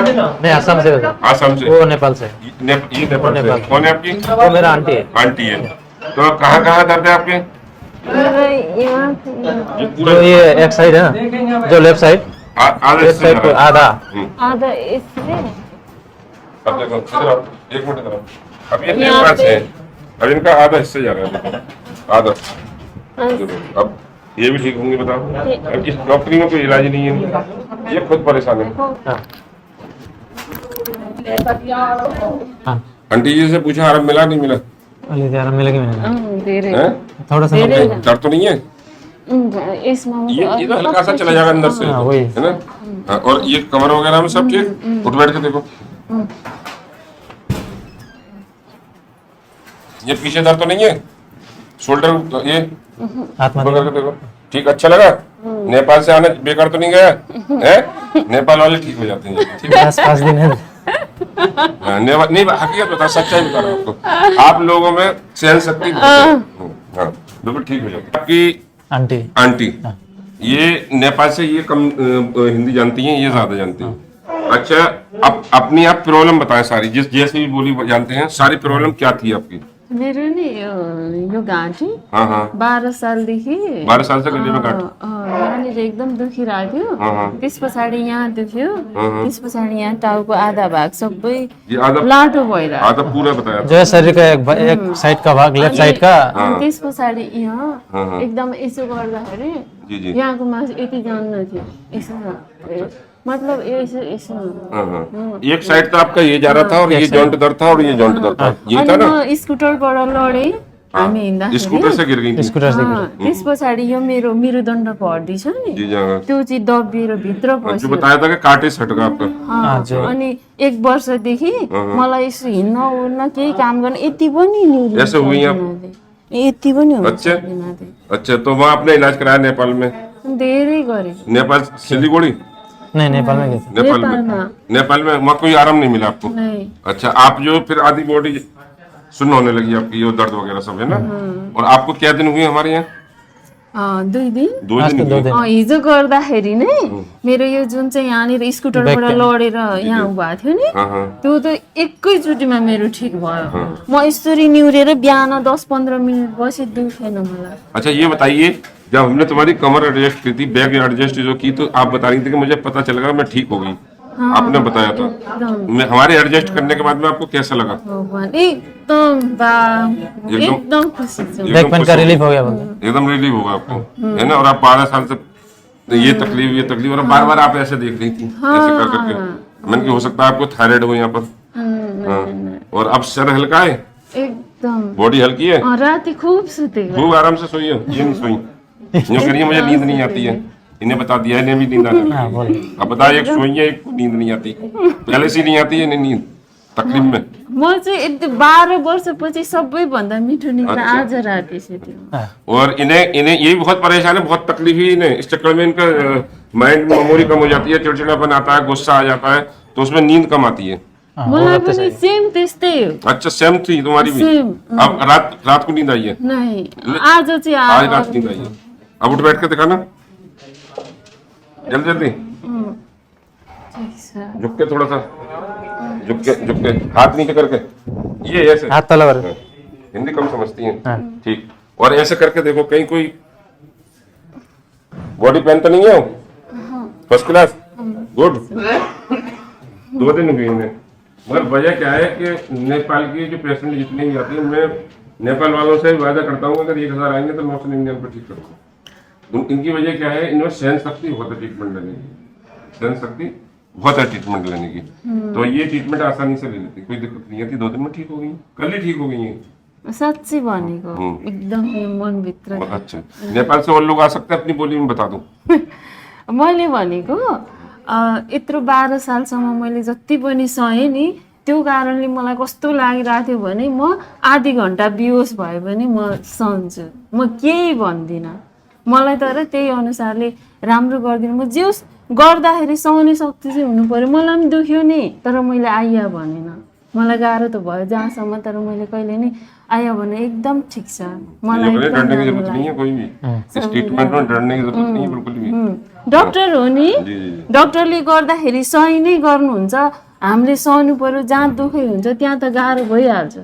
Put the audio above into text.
नहीं असम से। आसाम से। वो नेपाल से। ये नेपाल से। कौन है आपकी? वो मेरा आंटी है। आंटी है। तो कहाँ दर्द है आपके? जो ये एक साइड है ना, जो लेफ्ट साइड, आधा लेफ्ट साइड को आधा। आधा इसमें। अब देखो इधर आओ, एक मिनट इधर आओ। अब ये नेपाल से है, अब इनका आधा हिस्सा जा रहा है, देखो आधा। देखो, अब ये भी ठीक होंगे बताओ? अब इस डॉक्टरी में कोई इलाज नहीं है इनका, ये खुद परेशान है। हाँ आंटी जी से पूछा आराम मिला नहीं मिला? अली यार मिलेगी मैंने दे रहे हैं? थोड़ा सा दर्द तो नहीं है? इसमें ये तो हल्का सा चला जाएगा अंदर से, हाँ, वही। है ना? हाँ, और ये कमर वगैरह में सब ठीक? उठ बैठ के देखो, ये पीछे दर्द तो नहीं है? शोल्डर ये हाथ में करके देखो, ठीक अच्छा लगा? नेपाल से आना बेकार तो नहीं गया है? नेपाल वाले ठीक हो जाते हैं, ठीक है? 5 दिन है। हाँ, नहीं हकीकत बता, सच्चाई बता रहा हूँ आपको, आप लोगों में सहन शक्ति बहुत है। हाँ बिल्कुल ठीक हो जाती है। आपकी आंटी आंटी ये नेपाल से, ये कम हिंदी जानती हैं, ये ज्यादा जानती हैं। अच्छा, अब अपनी आप प्रॉब्लम बताएं सारी, जिस जैसे भी बोली जानते हैं, सारी प्रॉब्लम क्या थी आपकी? मेरो नि यो घाँटी हाँ हाँ 12 सालदेखि 12 साल से गले में गांठ। यहाँनिर एकदम दुखिरहेको हाँ, हाँ। थियो। त्यस पछाडि यहाँ दुख्यो, त्यस पछाडि यहाँ टाउको आधा भाग सबै ये आधा लाटो भइरहेको। आधा पूरा बताया था। जो है शरीर का एक साइड का भाग, लेफ्ट साइड का। त्यस पछाडि यहाँ हाँ। एकदम यसो गर्दाखेरि जी जी यहाँको मासु यति जान्न थियो, यसो मतलब यसो यसो। हाँ हाँ एक साइड तो आपका ये जा रहा था और ये जॉइंट दर्द था और ये जॉइंट दर्द था, ये था अनि ना? म स्कुटरबाट लडेँ हामी हिँड्दाखेरि। स्कूटर से गिर गई थी। स्कूटर से त्यस पछाडि यो मेरो मेरुदण्डको हड्डी छ नि, जी हाँ त्यो चाहिँ दबिएर भित्र जो पस्यो। बताया था कि काटे से हटका आपका। हाँ, जो अनि 1 वर्षदेखि मलाई यसो हिँड्न उड्न केही काम गर्न यति पनि नि ऐसे हुई आप? यति पनि हुन्छ अच्छा अच्छा, तो वहाँ आपने इलाज कराया नेपाल में? धेरै गरे। नेपाल सिलीगुड़ी? नहीं नेपाल में गए थे। नेपाल में वहाँ कोई आराम नहीं मिला आपको? नहीं। अच्छा, आप जो फिर आधी बॉडी सुन्न होने लगी आपकी, ये दर्द वगैरह सब है ना? और आपको क्या दिन हुए हमारे यहाँ? 2 दिन। 2 दिन हुए। हिजो गर्दाखेरि नै मेरो यो जुन चाहिँ यहाँनिर स्कुटरबाट लडेर यहाँ उभा थियो नि, हाँ हाँ त्यो त एकैचोटिमा मेरो ठिक भयो। म यसरी निहुरेर बिहान 10-15 मिनट बसी दुखेन मलाई। अच्छा, ये बताइए, जब हमने तुम्हारी कमर एडजस्ट की थी, बैक एडजस्ट जो की, तो आप बता रही थी कि मुझे पता चलेगा मैं ठीक हो गई, आपने बताया था। मैं हमारे एडजस्ट करने के बाद में आपको कैसा लगा? भगवान एकदम खुसी छु। बैक पेन का रिलीफ हो गया बोलते। एकदम रिलीफ होगा आपको, है ना? और आप 12 साल से ये तकलीफ और बार बार आप ऐसे देख रही थी, ऐसे कर करके। मैंने कि हो सकता है आपको थायराइड हो यहाँ पर। हाँ। और अब सर हल्का है, एकदम बॉडी हल्की है, राति खूब सुतेको। खूब आराम से सोई है, ये नहीं सोई जो करिए मुझे नींद नहीं आती है, इन्हें बता दिया, इन्हें भी नींद आती है। अब बताइए, एक सोई है, एक को नींद नहीं आती, पहले से नहीं आती है इन्हें नींद तकलीफ में। म चाहिँ यति 12 वर्षपछि सबैभन्दा मिठो निद्रा आज राति सुत्यो। और इन्हें ये भी बहुत परेशान है, बहुत तकलीफ है इन्हें, इस चक्कर में इनका माइंड मेमोरी कम हो जाती है, चिड़चिड़ापन आता है, गुस्सा आ जाता है, तो उसमें नींद कम आती है। मलाई पनि सेम त्यस्तै हो। अच्छा, सेम थी तुम्हारी भी? सेम। अब रात को नींद आई है? नहीं, आज चाहिँ आज रात नींद आई है। अब उठ बैठ के दिखाना जल्दी जल्दी, झुक के थोड़ा सा, झुक के हाथ नीचे करके, ये ऐसे हाथ तला कर। हिंदी कम समझती हैं, ठीक। और ऐसे करके देखो, कहीं कोई बॉडी पेन तो नहीं है? First class, good. 2 दिन हुए इन्हें। मगर वजह क्या है कि नेपाल की जो पेशेंट जितने भी आती है, मैं नेपाल वालों से वादा करता हूँ अगर 1000 आएंगे तो 900 इंडियन पर ठीक करूँगा। इनकी वजह क्या है, इनमें सहन शक्ति बहुत है ट्रीटमेंट लेने की, सहन शक्ति बहुत है ट्रीटमेंट लेने की। तो ये ट्रीटमेंट आसानी से ले लेती, कोई दिक्कत नहीं आती, 2 दिन में ठीक हो गई, कल ही ठीक हो गई है। साँच्चै भनेको एकदम मनभित्र। अच्छा, नेपाल से और लोग आ सकते हैं? अपनी बोली में बता दूं। मैले भनेको यत्रो 12 सालसम्म मैले जति पनि सहेँ नि, त्यो कारणले मलाई कस्तो लागिरहेको थियो भने म आधी घन्टा बिहोस भए पनि म सहन्छु, म केही भन्दिनँ। मलाई तर त्यही अनुसारले राम्रो गरिदिनु, म जे गर्दाखेरि सहने शक्ति चाहिँ हुनु पर्यो। मलाई पनि दुख्यो नि, तर मैले आइया भनेन, मलाई गाह्रो त भयो जहाँसम्म, तर मैले कहिले नि आयो भने एकदम ठिक छ, मलाई ये एकदम डरने की राम्रो जरूरत नहीं लाग्यो। है कोई भी, इस ट्रीटमेंट में डरने की जरूरत नहीं है बिल्कुल भी। डक्टर हो नि, जी जी जी। डक्टरले गर्दाखेरि सही नै गर्नुहुन्छ, हामीले सहनु पर्यो, जहाँ दुखै हुन्छ त्यहाँ त गाह्रो भइहाल्छ।